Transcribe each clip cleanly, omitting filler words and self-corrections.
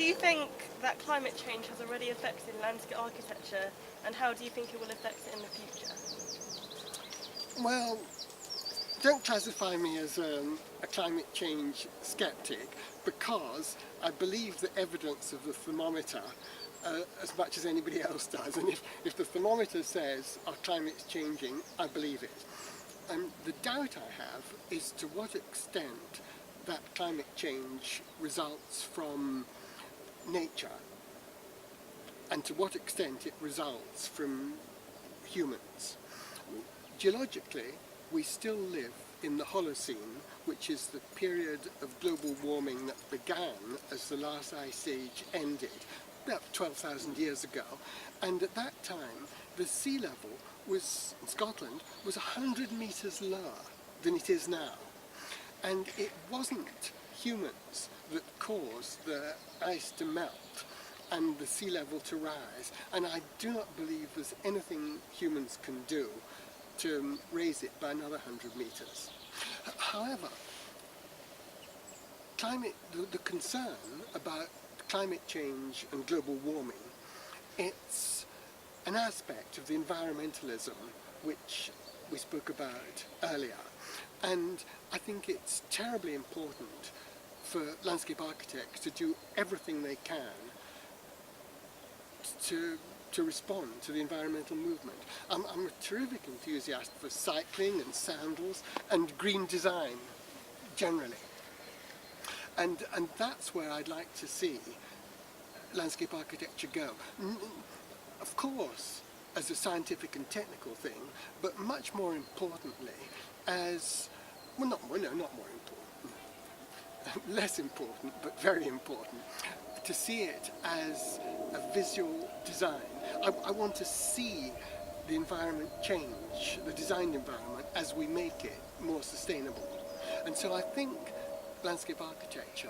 Do you think that climate change has already affected landscape architecture, and how do you think it will affect it in the future? Well, don't classify me as a climate change skeptic, because I believe the evidence of the thermometer as much as anybody else does. And if the thermometer says our climate's changing, I believe it. And the doubt I have is to what extent that climate change results from nature, and to what extent it results from humans. Geologically, we still live in the Holocene, which is the period of global warming that began as the last ice age ended, about 12,000 years ago. And at that time, the sea level was, in Scotland, was 100 metres lower than it is now. And it wasn't humans that caused the ice to melt and the sea level to rise. And I do not believe there's anything humans can do to raise it by another 100 metres. However, the concern about climate change and global warming, it's an aspect of the environmentalism which we spoke about earlier. And I think it's terribly important for landscape architects to do everything they can to respond to the environmental movement. I'm a terrific enthusiast for cycling and sandals and green design generally. And that's where I'd like to see landscape architecture go. Of course, as a scientific and technical thing, but much more importantly as, well, not more important, less important, but very important, to see it as a visual design. I want to see the environment change, the design environment, as we make it more sustainable. And so I think landscape architecture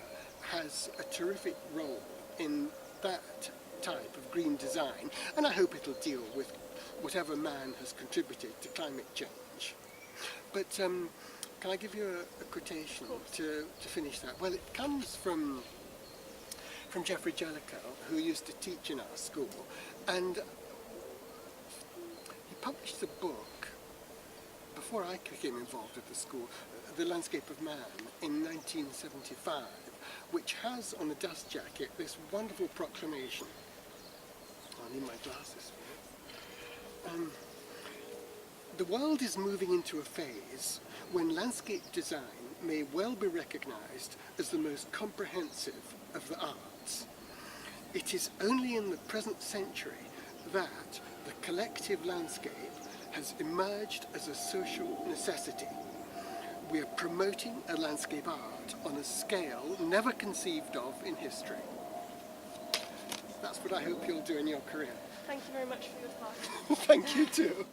has a terrific role in that type of green design, and I hope it'll deal with whatever man has contributed to climate change. But can I give you a quotation to finish that? Well, it comes from Geoffrey Jellicoe, who used to teach in our school, and he published a book before I became involved at the school, The Landscape of Man, in 1975, which has on the dust jacket this wonderful proclamation. I need my glasses for it. The world is moving into a phase when landscape design may well be recognised as the most comprehensive of the arts. It is only in the present century that the collective landscape has emerged as a social necessity. We are promoting a landscape art on a scale never conceived of in history. That's what I hope you'll do in your career. Thank you very much for your time. Thank you too.